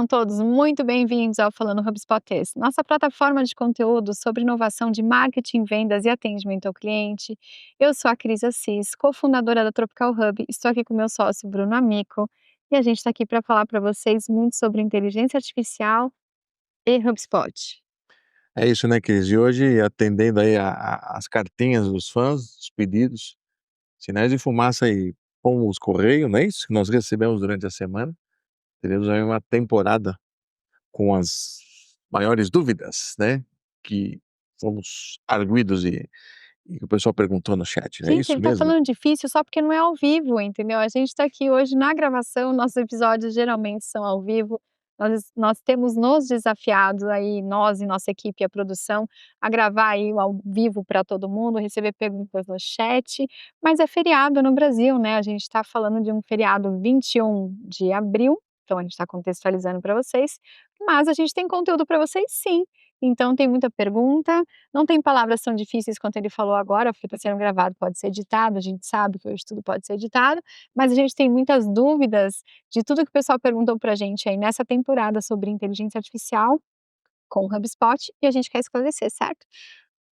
Sejam todos muito bem-vindos ao Falando HubSpot, nossa plataforma de conteúdo sobre inovação de marketing, vendas e atendimento ao cliente. Eu sou a Cris Assis, cofundadora da Tropical Hub, estou aqui com meu sócio Bruno Amico e a gente está aqui para falar para vocês muito sobre inteligência artificial e HubSpot. É isso, né, Cris? E hoje, atendendo aí as cartinhas dos fãs, os pedidos, sinais de fumaça e pomos correio, não é isso? Que nós recebemos durante a semana. Teremos aí uma temporada com as maiores dúvidas, né? Que fomos arguidos e que o pessoal perguntou no chat, não é Gente, isso ele tá mesmo? falando difícil só porque não é ao vivo, entendeu? A gente tá aqui hoje na gravação, nossos episódios geralmente são ao vivo. Nós temos nos desafiado aí, nós e nossa equipe, a produção, a gravar aí ao vivo para todo mundo, receber perguntas no chat, mas é feriado no Brasil, né? A gente está falando de um feriado 21 de abril, então a gente está contextualizando para vocês, mas a gente tem conteúdo para vocês sim. Então tem muita pergunta, não tem palavras tão difíceis quanto ele falou agora, porque está sendo gravado, pode ser editado, a gente sabe que hoje tudo pode ser editado, mas a gente tem muitas dúvidas de tudo que o pessoal perguntou para a gente aí nessa temporada sobre inteligência artificial com o HubSpot e a gente quer esclarecer, certo?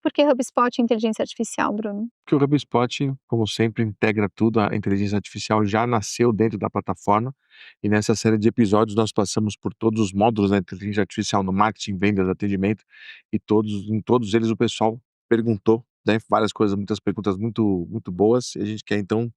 Por que HubSpot e inteligência artificial, Bruno? Que o HubSpot, como sempre, integra tudo, a inteligência artificial já nasceu dentro da plataforma, e nessa série de episódios nós passamos por todos os módulos da inteligência artificial no marketing, vendas, atendimento, e em todos eles o pessoal perguntou, né, várias coisas, muitas perguntas muito boas, e a gente quer então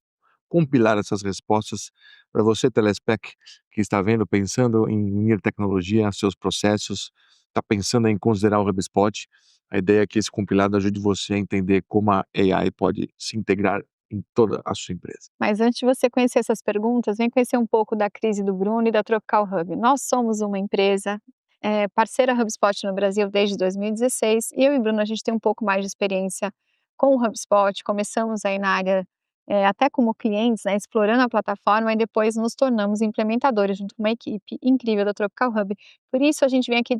compilar essas respostas para você, telespec, que está vendo, pensando em unir tecnologia a seus processos, está pensando em considerar o HubSpot. A ideia é que esse compilado ajude você a entender como a AI pode se integrar em toda a sua empresa. Mas antes de você conhecer essas perguntas, vem conhecer um pouco da crise do Bruno e da Tropical Hub. Nós somos uma empresa parceira HubSpot no Brasil desde 2016. E eu e Bruno, a gente tem um pouco mais de experiência com o HubSpot. Começamos aí na área, até como clientes, né, explorando a plataforma e depois nos tornamos implementadores junto com uma equipe incrível da Tropical Hub. Por isso a gente vem aqui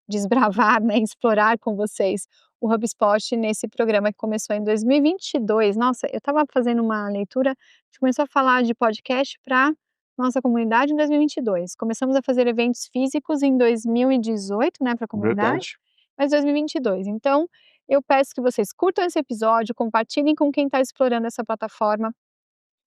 desbravar, né, explorar com vocês o HubSpot nesse programa que começou em 2022. Nossa, eu estava fazendo uma leitura, a gente começou a falar de podcast para nossa comunidade em 2022. Começamos a fazer eventos físicos em 2018, né, para a comunidade, Verdade. mas 2022. Então, eu peço que vocês curtam esse episódio, compartilhem com quem está explorando essa plataforma.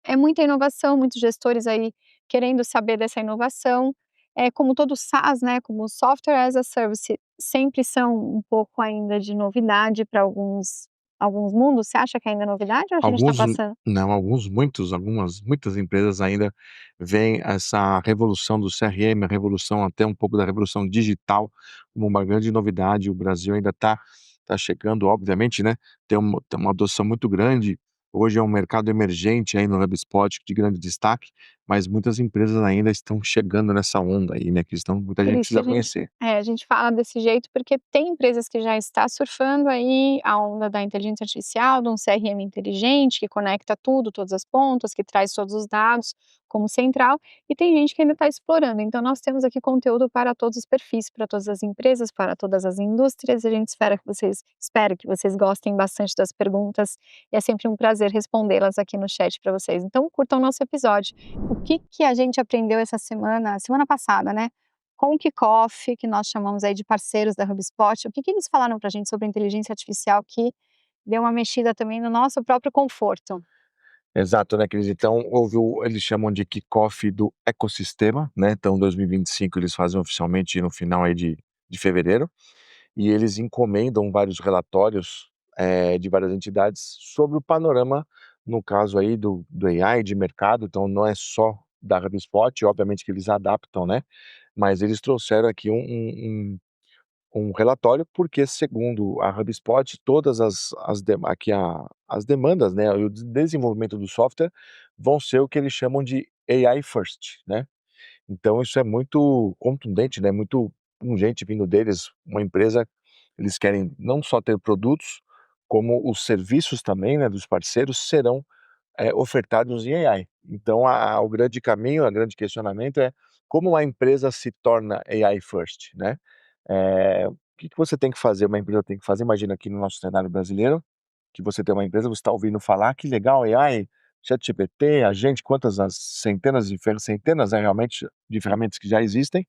É muita inovação, muitos gestores aí querendo saber dessa inovação. É como todo SaaS, né, como Software as a Service, sempre são um pouco ainda de novidade para alguns mundos. Você acha que ainda é novidade ou a gente está Alguns passando? não, muitas empresas ainda veem essa revolução do CRM, a revolução até um pouco da revolução digital como uma grande novidade. O Brasil ainda está chegando, obviamente, né, tem uma adoção muito grande. Hoje é um mercado emergente aí no HubSpot de grande destaque, mas muitas empresas ainda estão chegando nessa onda aí, né, que estão muita Por gente isso que precisa conhecer. a gente fala desse jeito, porque tem empresas que já está surfando aí a onda da inteligência artificial, de um CRM inteligente que conecta tudo, todas as pontas, que traz todos os dados como central, e tem gente que ainda está explorando. Então nós temos aqui conteúdo para todos os perfis, para todas as empresas, para todas as indústrias, e a gente espera que vocês gostem bastante das perguntas, e é sempre um prazer respondê-las aqui no chat para vocês. Então curtam o nosso episódio. O que que a gente aprendeu essa semana passada, né? Com o Kickoff, que nós chamamos aí de parceiros da HubSpot, o que que eles falaram para a gente sobre inteligência artificial que deu uma mexida também no nosso próprio conforto? Exato, né, Cris? Então, eles chamam de kickoff do ecossistema, né? Então, 2025 eles fazem oficialmente no final aí de fevereiro, e eles encomendam vários relatórios de várias entidades sobre o panorama, no caso aí do AI de mercado. Então, não é só da HubSpot, obviamente que eles adaptam, né? Mas eles trouxeram aqui um relatório, porque segundo a HubSpot, todas as demandas, né, e o desenvolvimento do software vão ser o que eles chamam de AI first, né. Então isso é muito contundente, né, muito pungente vindo deles, uma empresa, eles querem não só ter produtos, como os serviços também, né, dos parceiros serão ofertados em AI. Então o grande caminho, o grande questionamento é como a empresa se torna AI first, né. O que que você tem que fazer, uma empresa tem que fazer, imagina aqui no nosso cenário brasileiro, que você tem uma empresa, você está ouvindo falar: "Que legal, AI, ChatGPT, agente", quantas as centenas, né, realmente, de ferramentas que já existem.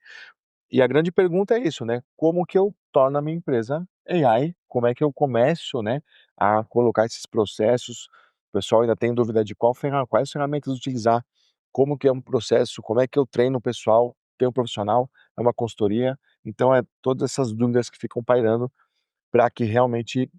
E a grande pergunta é isso, né, como que eu torno a minha empresa AI? Como é que eu começo, né, a colocar esses processos? O pessoal ainda tem dúvida de quais ferramentas utilizar, como que é um processo, como é que eu treino o pessoal, tem um profissional, é uma consultoria, então é todas essas dúvidas que ficam pairando para que realmente,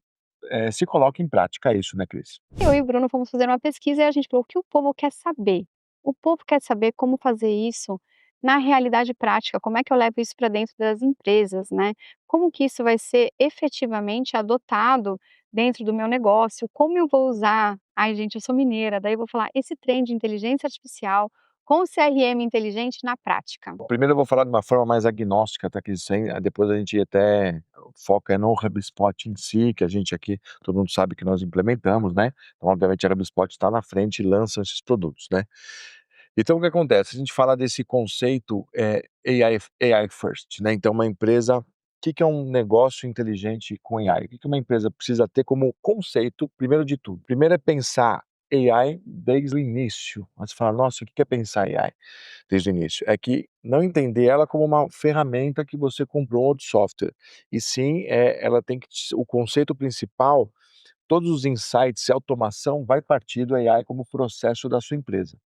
se coloque em prática isso, né, Cris? Eu e o Bruno fomos fazer uma pesquisa e a gente falou: "O que o povo quer saber?". O povo quer saber como fazer isso na realidade prática, como é que eu levo isso para dentro das empresas, né. Como que isso vai ser efetivamente adotado dentro do meu negócio, como eu vou usar ai gente, eu sou mineira, daí eu vou falar, esse trem de inteligência artificial com o CRM inteligente na prática. Primeiro eu vou falar de uma forma mais agnóstica, tá, que sem depois a gente até foca no HubSpot em si, que a gente aqui, todo mundo sabe que nós implementamos, né, então obviamente a HubSpot está na frente e lança esses produtos, né. Então o que acontece, a gente fala desse conceito, AI first, né, então uma empresa que é um negócio inteligente com AI? O que uma empresa precisa ter como conceito, primeiro de tudo? Primeiro é pensar AI desde o início, aí você fala: "Nossa, o que é pensar AI?" Desde o início, é que não entender ela como uma ferramenta que você comprou outro software, e sim, ela tem que o conceito principal, todos os insights e automação vai partir do AI como processo da sua empresa,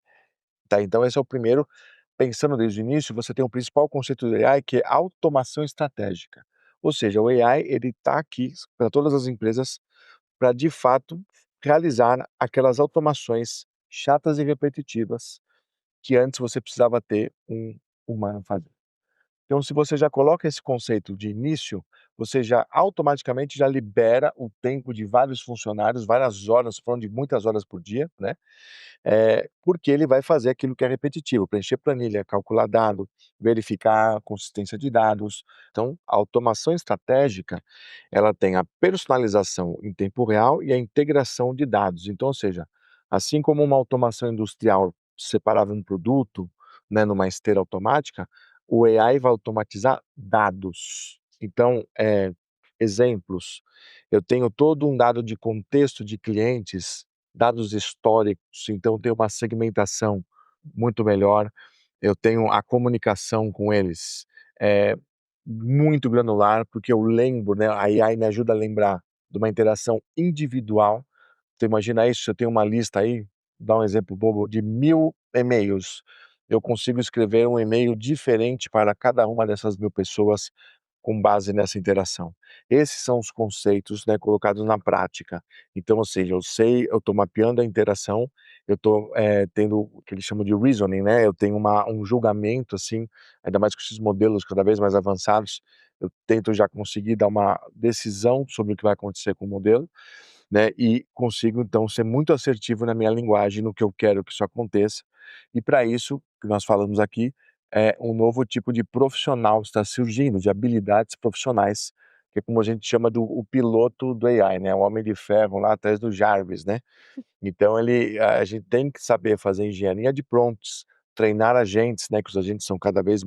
tá, então esse é o primeiro, pensando desde o início, você tem o principal conceito do AI que é automação estratégica, ou seja, o AI ele está aqui para todas as empresas, para de fato realizar aquelas automações chatas e repetitivas, que antes você precisava ter um humano fazer. Então se você já coloca esse conceito de início, você já automaticamente já libera o tempo de vários funcionários, várias horas, falando de muitas horas por dia, né, porque ele vai fazer aquilo que é repetitivo, preencher planilha, calcular dado, verificar a consistência de dados. Então, a automação estratégica, ela tem a personalização em tempo real e a integração de dados. Então, ou seja, assim como uma automação industrial separava um produto, né, numa esteira automática, o AI vai automatizar dados. Então, exemplos, eu tenho todo um dado de contexto de clientes, dados históricos, então tem uma segmentação muito melhor, eu tenho a comunicação com eles, muito granular, porque eu lembro, né, a AI me ajuda a lembrar de uma interação individual. Você imagina isso, se eu tenho uma lista aí, dar um exemplo bobo, de 1000 e-mails, eu consigo escrever um e-mail diferente para cada uma dessas 1000 pessoas, com base nessa interação. Esses são os conceitos, né, colocados na prática. Então, ou seja, eu sei, eu estou mapeando a interação, eu estou, tendo o que eles chamam de reasoning, né, eu tenho um julgamento, assim, ainda mais com esses modelos cada vez mais avançados, eu tento já conseguir dar uma decisão sobre o que vai acontecer com o modelo, né, e consigo então ser muito assertivo na minha linguagem, no que eu quero que isso aconteça, e para isso, que nós falamos aqui, um novo tipo de profissional está surgindo, de habilidades profissionais, que é como a gente chama do o piloto do AI, né, o homem de ferro lá atrás do Jarvis, né. Então a gente tem que saber fazer engenharia de prompts, treinar agentes, né, que os agentes são cada vez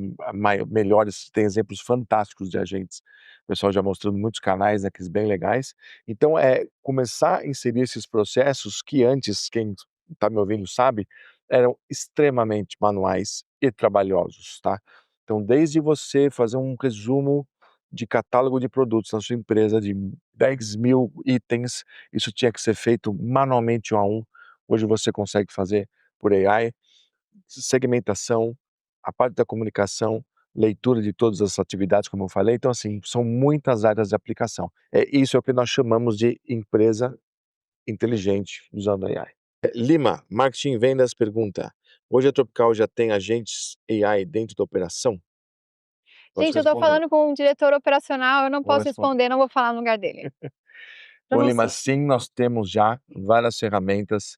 melhores, tem exemplos fantásticos de agentes, o pessoal já mostrando muitos canais, né, aqueles bem legais. Então começar a inserir esses processos que antes, quem está me ouvindo sabe, eram extremamente manuais e trabalhosos, tá. Então desde você fazer um resumo de catálogo de produtos na sua empresa de 10.000 itens, isso tinha que ser feito manualmente um a um, hoje você consegue fazer por AI, segmentação, a parte da comunicação, leitura de todas as atividades, como eu falei, então assim, são muitas áreas de aplicação. Isso é o que nós chamamos de empresa inteligente usando AI. Lima, marketing e vendas pergunta: "Hoje a Tropical já tem agentes AI dentro da operação?" Posso Gente, eu estou responder, falando com um diretor operacional, eu não vou posso responder. responder, não vou falar no lugar dele. Para Bom, Lima, você. sim, nós temos já várias ferramentas,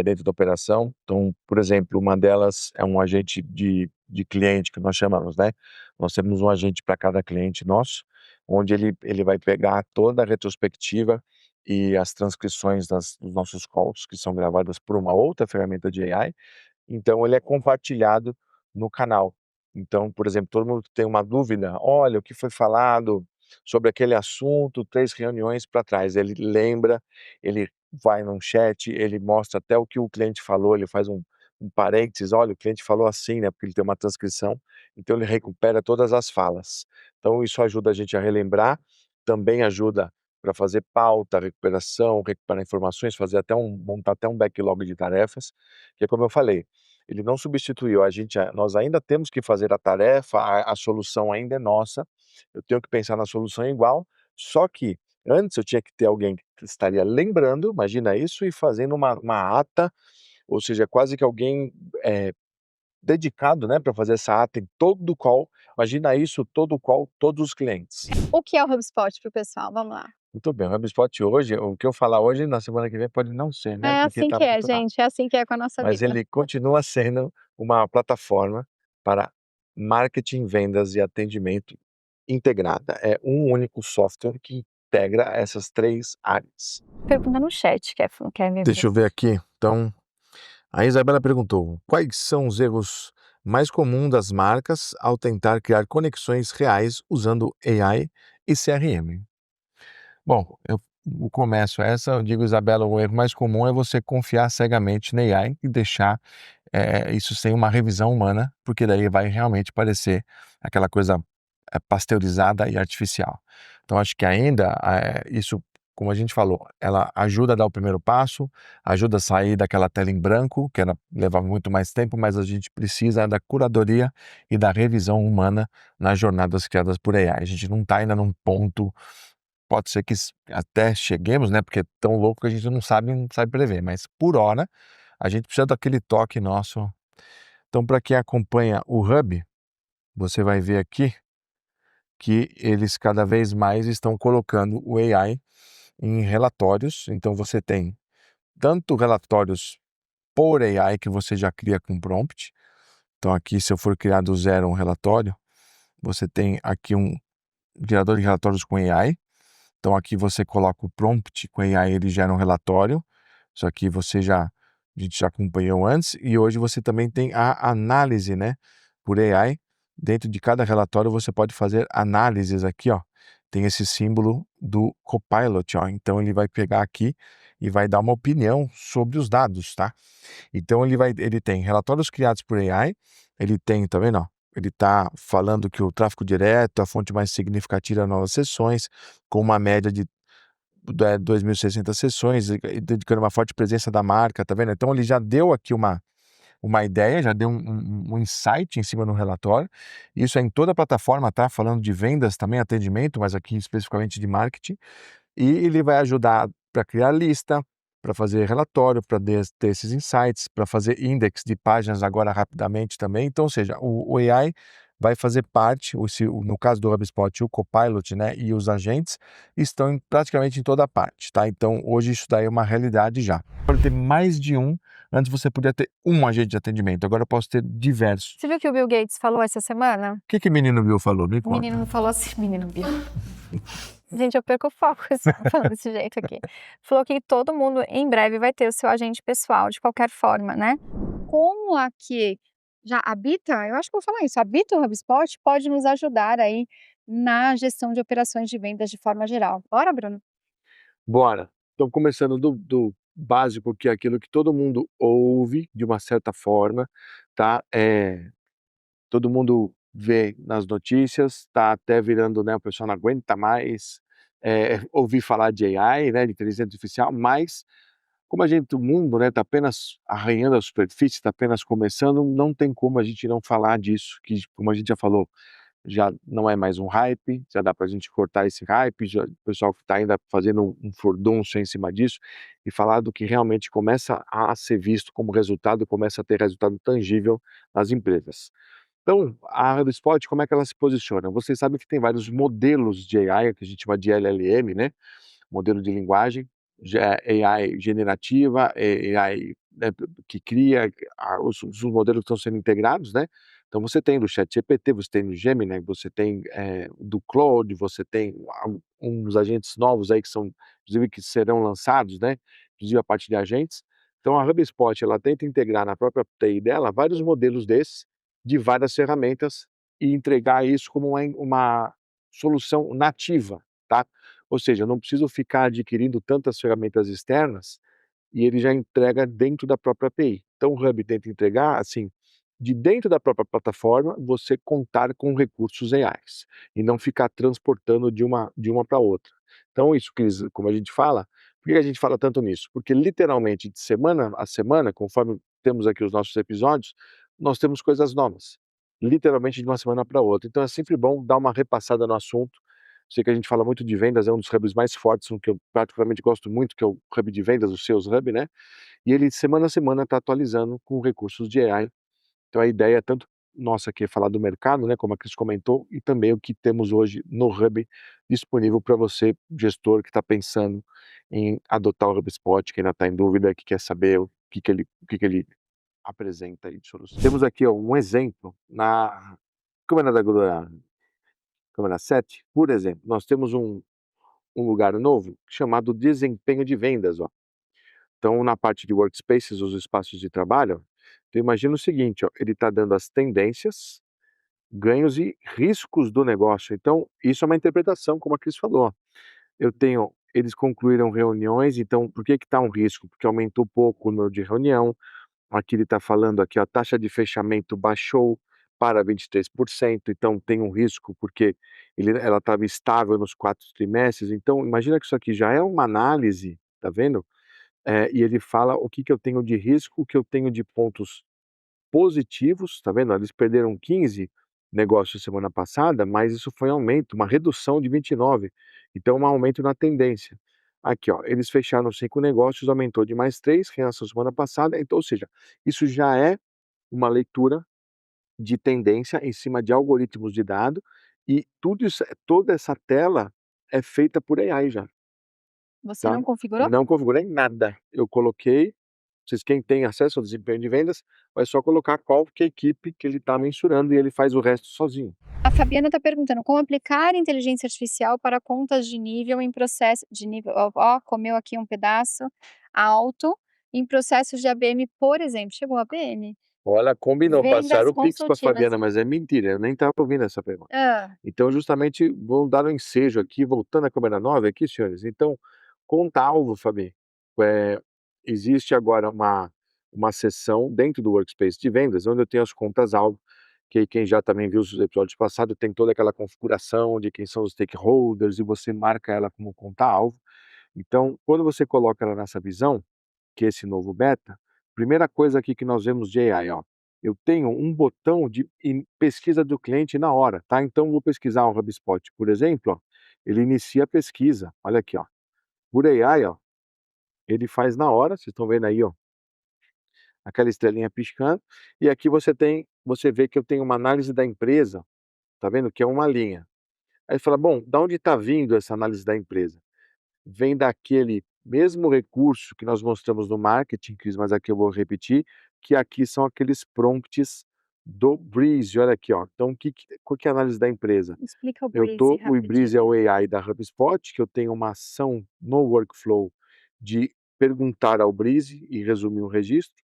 dentro da operação. Então, por exemplo, uma delas é um agente de cliente que nós chamamos, né. Nós temos um agente para cada cliente nosso, onde ele vai pegar toda a retrospectiva e as transcrições dos nossos calls, que são gravadas por uma outra ferramenta de AI, então ele é compartilhado no canal. Então, por exemplo, todo mundo que tem uma dúvida: "Olha, o que foi falado sobre aquele assunto 3 reuniões para trás", ele lembra, ele vai num chat, ele mostra até o que o cliente falou, ele faz um parênteses, olha, o cliente falou assim, né, porque ele tem uma transcrição, então ele recupera todas as falas. Então isso ajuda a gente a relembrar, também ajuda para fazer pauta, recuperação, recuperar informações, fazer até montar até um backlog de tarefas, que é como eu falei, ele não substituiu, nós ainda temos que fazer a tarefa, a solução ainda é nossa, eu tenho que pensar na solução igual, só que antes eu tinha que ter alguém que estaria lembrando, imagina isso, e fazendo uma ata, ou seja, quase que alguém, dedicado, né, para fazer essa ata em todo call, imagina isso, todo call, todos os clientes. O que é o HubSpot para o pessoal? Vamos lá. Muito bem, o HubSpot hoje, o que eu falar hoje, na semana que vem pode não ser, né, É porque assim está que é, muito rápido. gente, é assim que é com a nossa Mas vida. ele continua sendo uma plataforma para marketing, vendas e atendimento integrada. É um único software que integra essas 3 áreas. Pergunta no chat, quer me ver? Deixa eu ver aqui, então, a Isabela perguntou: "Quais são os erros mais comuns das marcas ao tentar criar conexões reais usando AI e CRM?" Bom, eu começo essa, eu digo, Isabela, o erro mais comum é você confiar cegamente na AI e deixar, isso sem uma revisão humana, porque daí vai realmente parecer aquela coisa, pasteurizada e artificial. Então acho que ainda, isso, como a gente falou, ela ajuda a dar o primeiro passo, ajuda a sair daquela tela em branco, que levava muito mais tempo, mas a gente precisa da curadoria e da revisão humana nas jornadas criadas por AI. A gente não está ainda num ponto. Pode ser que até cheguemos, né, porque é tão louco que a gente não sabe prever, mas por hora, a gente precisa daquele toque nosso. Então, para quem acompanha o Hub, você vai ver aqui que eles cada vez mais estão colocando o AI em relatórios. Então você tem tanto relatórios por AI que você já cria com prompt. Então aqui, se eu for criar do zero um relatório, você tem aqui um gerador de relatórios com AI. Então aqui você coloca o prompt com AI, ele gera um relatório. Isso aqui a gente já acompanhou antes, e hoje você também tem a análise, né, por AI. Dentro de cada relatório você pode fazer análises aqui, ó. Tem esse símbolo do Copilot, ó. Então ele vai pegar aqui e vai dar uma opinião sobre os dados, tá? Então ele tem relatórios criados por AI, ele tem, tá vendo, ó? Ele está falando que o tráfego direto é a fonte mais significativa de novas sessões, com uma média de 2.060 sessões, e dedicando uma forte presença da marca, tá vendo? Então ele já deu aqui uma ideia, já deu um insight em cima do relatório. Isso é em toda a plataforma, tá? Falando de vendas também, atendimento, mas aqui especificamente de marketing. E ele vai ajudar para criar lista, para fazer relatório, para ter esses insights, para fazer index de páginas agora rapidamente também. Então, ou seja, o AI vai fazer parte, no caso do HubSpot, o Copilot, né, e os agentes estão praticamente em toda parte, tá? Então, hoje isso daí é uma realidade já. Pode ter mais de um, antes você podia ter um agente de atendimento, agora eu posso ter diversos. Você viu que o Bill Gates falou essa semana? O que o menino Bill falou? Me O conta. menino falou assim, menino Bill. Gente, eu perco o foco falando desse jeito aqui. Falou que todo mundo em breve vai ter o seu agente pessoal, de qualquer forma, né? Como aqui já habita, eu acho que eu vou falar isso, habita o HubSpot, pode nos ajudar aí na gestão de operações de vendas de forma geral. Bora, Bruno? Bora. Então, começando do básico, que é aquilo que todo mundo ouve de uma certa forma, tá? Todo mundo vê nas notícias, tá até virando, né, o pessoal não aguenta mais, ouvir falar de AI, né, de inteligência artificial, mas como o mundo, né, tá apenas arranhando a superfície, está apenas começando, não tem como a gente não falar disso, que como a gente já falou, já não é mais um hype, já dá para a gente cortar esse hype, já o pessoal que está ainda fazendo um furdúncio em cima disso, e falar do que realmente começa a ser visto como resultado, começa a ter resultado tangível nas empresas. Então, a HubSpot, como é que ela se posiciona? Vocês sabem que tem vários modelos de AI, que a gente chama de LLM, né, modelo de linguagem, AI generativa, AI, né, que cria os modelos que estão sendo integrados, né. Então você tem do ChatGPT, você tem do Gemini, você tem, do Claude, você tem uns agentes novos aí que são, inclusive, que serão lançados, né, inclusive a parte de agentes. Então a HubSpot, ela tenta integrar na própria TI dela vários modelos desses, de várias ferramentas, e entregar isso como uma solução nativa, tá. Ou seja, eu não preciso ficar adquirindo tantas ferramentas externas e ele já entrega dentro da própria API. Então o Hub tenta entregar, assim, de dentro da própria plataforma, você contar com recursos reais e não ficar transportando de uma para outra. Então isso que eles, como a gente fala, por que a gente fala tanto nisso? Porque literalmente de semana a semana, conforme temos aqui os nossos episódios, nós temos coisas novas, literalmente de uma semana para outra. Então é sempre bom dar uma repassada no assunto. Sei que a gente fala muito de vendas, é um dos hubs mais fortes, um que eu particularmente gosto muito, que é o hub de vendas, o Sales Hub, né? E ele semana a semana está atualizando com recursos de AI. Então a ideia é tanto nossa aqui é falar do mercado, né, como a Cris comentou, e também o que temos hoje no Hub disponível para você, gestor que está pensando em adotar o HubSpot, que ainda está em dúvida, que quer saber o que ele apresenta aí de solução. Temos aqui ó, um exemplo na câmera 7, por exemplo, nós temos um lugar novo chamado desempenho de vendas. Ó. Então, na parte de workspaces, os espaços de trabalho, então imagina o seguinte, ó, ele está dando as tendências, ganhos e riscos do negócio. Então, isso é uma interpretação, como a Cris falou. Eu tenho, eles concluíram reuniões, então por que está um risco? Porque aumentou pouco o número de reunião. Aqui ele está falando aqui, ó, a taxa de fechamento baixou para 23%, então tem um risco porque ela estava estável nos 4 trimestres. Então, imagina que isso aqui já é uma análise, tá vendo? E ele fala o que eu tenho de risco, o que eu tenho de pontos positivos, tá vendo? Eles perderam 15 negócios semana passada, mas isso foi um aumento, uma redução de 29, então um aumento na tendência. Aqui, ó, eles fecharam 5 negócios, aumentou de mais 3 em relação à semana passada, então, ou seja, isso já é uma leitura de tendência em cima de algoritmos de dado e tudo isso, toda essa tela é feita por AI já, Você tá? não configurou? Não configurei nada, eu coloquei. Vocês, quem tem acesso ao desempenho de vendas, vai só colocar qual que é a equipe que ele está mensurando e ele faz o resto sozinho. A Fabiana está perguntando como aplicar inteligência artificial para contas de nível em processo de nível, ó, comeu aqui um pedaço alto em processos de ABM, por exemplo. Chegou a ABM? Olha, combinou, Vendas passaram o Pix para consultivas. Fabiana, mas é mentira, eu nem estava ouvindo essa pergunta. Hã, Então, justamente, vou dar um ensejo aqui, voltando à câmera 9 aqui, senhores. Então, conta-alvo, Fabi, eh, existe agora uma seção dentro do Workspace de vendas, onde eu tenho as contas-alvo, que aí quem já também viu os episódios passados, tem toda aquela configuração de quem são os stakeholders e você marca ela como conta-alvo. Então, quando você coloca ela nessa visão, que é esse novo beta, primeira coisa aqui que nós vemos de AI, ó, eu tenho um botão de pesquisa do cliente na hora, tá? Então vou pesquisar o HubSpot, por exemplo, ó, ele inicia a pesquisa, olha aqui, ó, por AI, ó, ele faz na hora, vocês estão vendo aí, ó, aquela estrelinha piscando, e aqui você vê que eu tenho uma análise da empresa, tá vendo? Que é uma linha. Aí fala, bom, da onde está vindo essa análise da empresa? Vem daquele mesmo recurso que nós mostramos no marketing, Cris, mas aqui eu vou repetir, que aqui são aqueles prompts do Breeze. Olha aqui, ó. Então, qual que é a análise da empresa? explica o Breezy O Breeze é rapidinho. o AI da HubSpot, que eu tenho uma ação no workflow de perguntar ao Breeze e resumir um registro.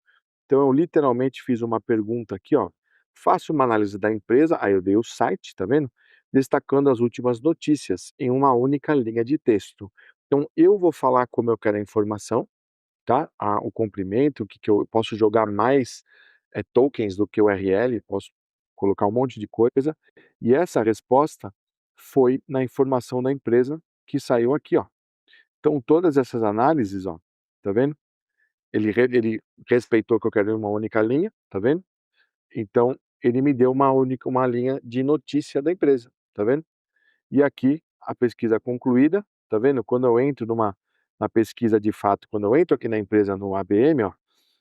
Então, eu literalmente fiz uma pergunta aqui, ó. Faça uma análise da empresa, aí eu dei o site, tá vendo? Destacando as últimas notícias em uma única linha de texto. Então, eu vou falar como eu quero a informação, tá? O comprimento, o que eu posso jogar mais tokens do que o URL, posso colocar um monte de coisa. E essa resposta foi na informação da empresa que saiu aqui, ó. Então, todas essas análises, ó, tá vendo? Ele respeitou que eu quero uma única linha, tá vendo? Então, ele me deu uma linha de notícia da empresa, tá vendo? E aqui, a pesquisa concluída, tá vendo? Quando eu entro na pesquisa de fato, quando eu entro aqui na empresa no ABM, ó,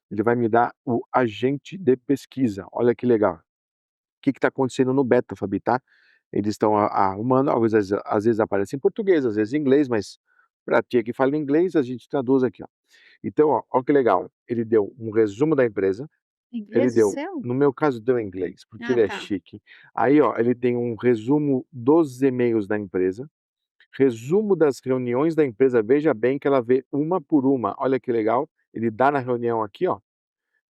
ele vai me dar o agente de pesquisa. Olha que legal. O que está acontecendo no beta, Fabi, tá? Eles estão arrumando, às vezes aparece em português, às vezes em inglês, mas para ti que fala inglês, a gente traduz aqui, ó. Então, ó que legal. Ele deu um resumo da empresa, ele Inglês o deu, seu? no meu caso, deu em inglês, porque Ah, ele é tá. chique. Aí, ó, ele tem um resumo dos e-mails da empresa, resumo das reuniões da empresa, veja bem que ela vê uma por uma, olha que legal, ele dá na reunião aqui, ó.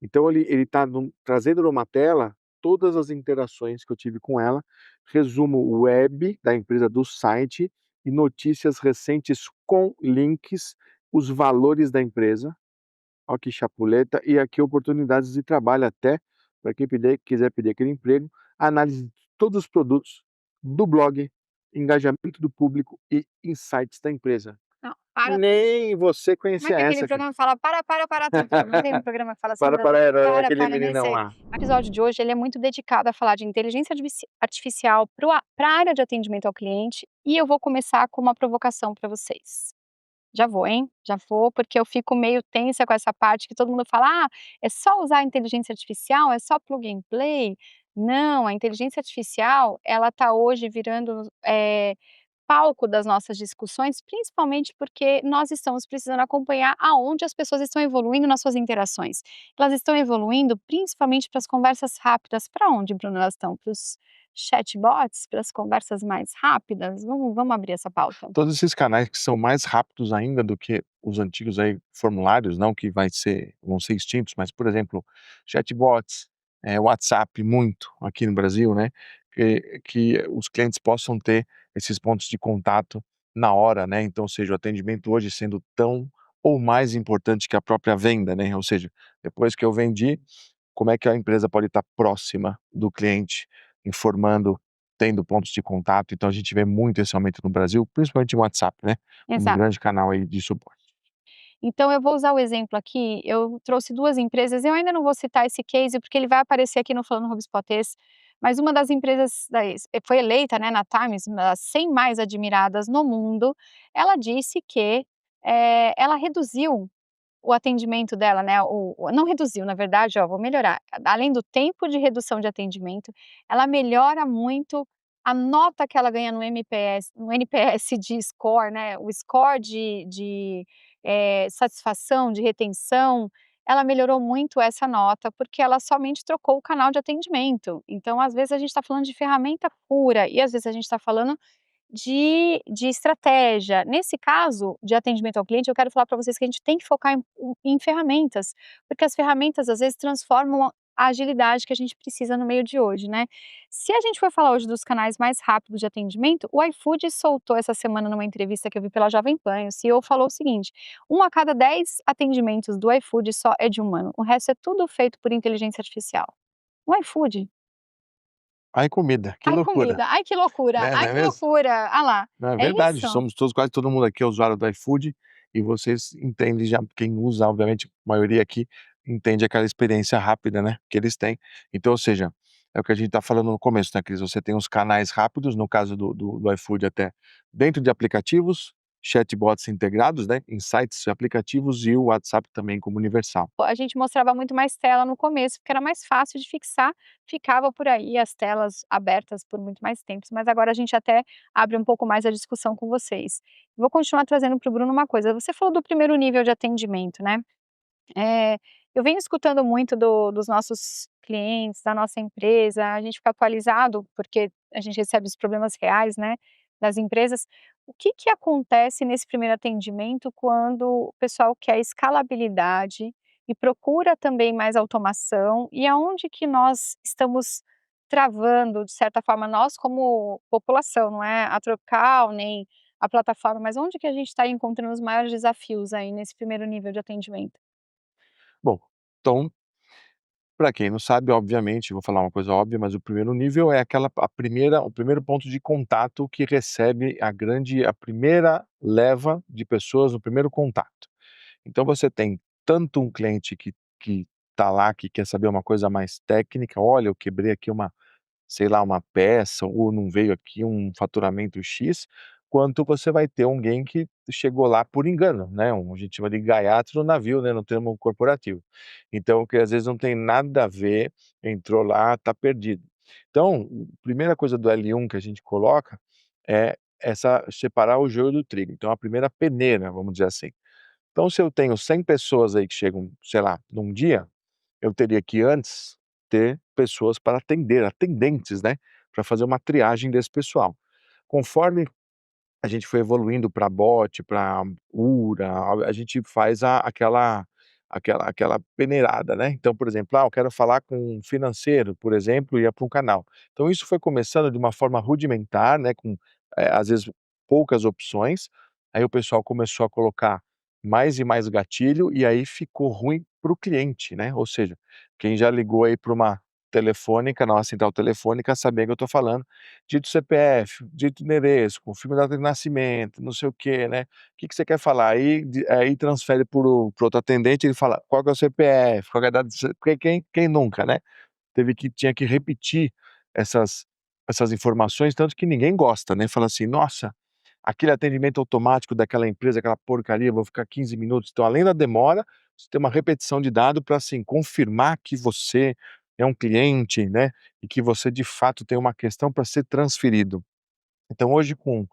Então ele está trazendo numa tela todas as interações que eu tive com ela, resumo web da empresa, do site e notícias recentes com links, os valores da empresa, Ó que chapuleta, e aqui oportunidades de trabalho até para quem quiser pedir aquele emprego, análise de todos os produtos, do blog, engajamento do público e insights da empresa. Não, para tudo. Nem você Como é conhecia que aquele essa, cara. programa fala: "Para tudo". Não tem um programa que fala assim no Para, Brasil? era aquele Para, nesse meninão aí. lá. O episódio de hoje ele é muito dedicado a falar de inteligência artificial para a área de atendimento ao cliente, e eu vou começar com uma provocação para vocês. Já vou, hein, já vou, porque eu fico meio tensa com essa parte que todo mundo fala: "Ah, é só usar a inteligência artificial, é só plug and play". Não, a inteligência artificial, ela está hoje virando, palco das nossas discussões, principalmente porque nós estamos precisando acompanhar aonde as pessoas estão evoluindo nas suas interações. Elas estão evoluindo principalmente para as conversas rápidas. Para onde, Bruno, elas estão? Para os chatbots, para as conversas mais rápidas? Vamos abrir essa pauta. Todos esses canais que são mais rápidos ainda do que os antigos aí formulários, não que vão ser extintos, mas, por exemplo, chatbots, WhatsApp muito aqui no Brasil, né, que os clientes possam ter esses pontos de contato na hora, né, então, ou seja, o atendimento hoje sendo tão ou mais importante que a própria venda, né, ou seja, depois que eu vendi, como é que a empresa pode estar próxima do cliente, informando, tendo pontos de contato. Então a gente vê muito esse aumento no Brasil, principalmente o WhatsApp, né, como um Exato. grande canal aí de suporte. Então eu vou usar o exemplo aqui, eu trouxe 2 empresas, eu ainda não vou citar esse case, porque ele vai aparecer aqui no Falando HubSpotês, mas uma das empresas foi eleita, né, na Times, uma das 100 mais admiradas no mundo, ela disse que, ela reduziu o atendimento dela, né, não reduziu, na verdade, ó, vou melhorar, além do tempo de redução de atendimento, ela melhora muito a nota que ela ganha no NPS de score, né, o score de satisfação, de retenção, ela melhorou muito essa nota, porque ela somente trocou o canal de atendimento. Então, às vezes, a gente está falando de ferramenta pura e às vezes a gente está falando de estratégia. Nesse caso, de atendimento ao cliente, eu quero falar para vocês que a gente tem que focar em ferramentas, porque as ferramentas às vezes transformam a agilidade que a gente precisa no meio de hoje, né. Se a gente for falar hoje dos canais mais rápidos de atendimento, o iFood soltou essa semana numa entrevista que eu vi pela Jovem Pan, o CEO falou o seguinte: "1 a cada 10 atendimentos do iFood só é de humano, o resto é tudo feito por inteligência artificial". O iFood. Ai comida, que Ai loucura, comida, ai que loucura, né, não ai é que mesmo? loucura. Ah lá, Não, é é verdade, isso. somos todos, quase todo mundo aqui é usuário do iFood, e vocês entendem já, quem usa, obviamente, a maioria aqui, entende aquela experiência rápida, né, que eles têm. Então, ou seja, é o que a gente está falando no começo, né, Cris, você tem os canais rápidos, no caso do iFood até dentro de aplicativos, chatbots integrados, né, em sites aplicativos e o WhatsApp também como universal. A gente mostrava muito mais tela no começo, porque era mais fácil de fixar, ficava por aí as telas abertas por muito mais tempo, mas agora a gente até abre um pouco mais a discussão com vocês. Vou continuar trazendo para o Bruno uma coisa, você falou do primeiro nível de atendimento, né, eu venho escutando muito dos nossos clientes, da nossa empresa, a gente fica atualizado, porque a gente recebe os problemas reais, né, das empresas. O que que acontece nesse primeiro atendimento quando o pessoal quer escalabilidade e procura também mais automação, e aonde que nós estamos travando, de certa forma, nós como população, não é a Trocal, nem a plataforma, mas onde que a gente está encontrando os maiores desafios aí nesse primeiro nível de atendimento? Bom, então, para quem não sabe, obviamente, vou falar uma coisa óbvia, mas o primeiro nível é o primeiro ponto de contato que recebe a primeira leva de pessoas no primeiro contato. Então você tem tanto um cliente que está lá, que quer saber uma coisa mais técnica: "Olha, eu quebrei aqui uma, sei lá, uma peça, ou não veio aqui um faturamento X", quanto você vai ter alguém que chegou lá por engano, né, a gente chama de gaiato no navio, né, no termo corporativo. Então, que às vezes não tem nada a ver, entrou lá, tá perdido. Então, primeira coisa do L1 que a gente coloca é essa separar o joio do trigo. Então a primeira peneira, vamos dizer assim. Então se eu tenho 100 pessoas aí que chegam, sei lá, num dia, eu teria que antes ter pessoas para atender, atendentes, né, para fazer uma triagem desse pessoal. Conforme a gente foi evoluindo para bot, para URA, a gente faz aquela peneirada, né. Então, por exemplo, eu quero falar com um financeiro, por exemplo, ia para um canal. Então isso foi começando de uma forma rudimentar, né, com, às vezes poucas opções, aí o pessoal começou a colocar mais e mais gatilho, e aí ficou ruim para o cliente, né, ou seja, quem já ligou aí para uma telefônica, na nossa central telefônica, saber que eu estou falando, dito CPF, dito endereço, confirma a data de nascimento, não sei o quê, né, que você quer falar? Aí transfere para o outro atendente, ele fala: "Qual que é o CPF? Qual que é a data de", porque quem nunca, né, tinha que repetir essas informações, tanto que ninguém gosta, né, fala assim: "Nossa, aquele atendimento automático daquela empresa, aquela porcaria, vou ficar 15 minutos", então além da demora, você tem uma repetição de dado para, assim, confirmar que você é um cliente, né, e que você de fato tem uma questão para ser transferido. Então hoje com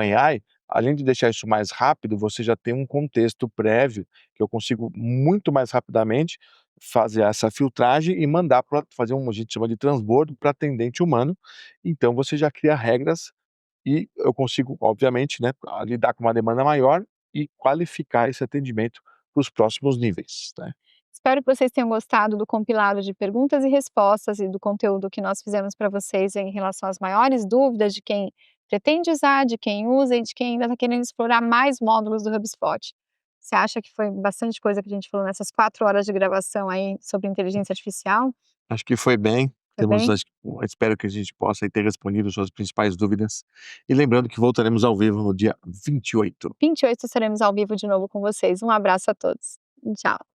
a AI, além de deixar isso mais rápido, você já tem um contexto prévio, que eu consigo muito mais rapidamente fazer essa filtragem e mandar para fazer a gente chama de transbordo para atendente humano, então você já cria regras e eu consigo obviamente, né, lidar com uma demanda maior e qualificar esse atendimento para os próximos níveis, né. Espero que vocês tenham gostado do compilado de perguntas e respostas e do conteúdo que nós fizemos para vocês em relação às maiores dúvidas de quem pretende usar, de quem usa e de quem ainda está querendo explorar mais módulos do HubSpot. Você acha que foi bastante coisa que a gente falou nessas 4 horas de gravação aí sobre inteligência artificial? Acho que foi bem, Foi bem? espero que a gente possa aí ter respondido suas principais dúvidas, e lembrando que voltaremos ao vivo no dia 28. 28 estaremos ao vivo de novo com vocês. Um abraço a todos. Tchau.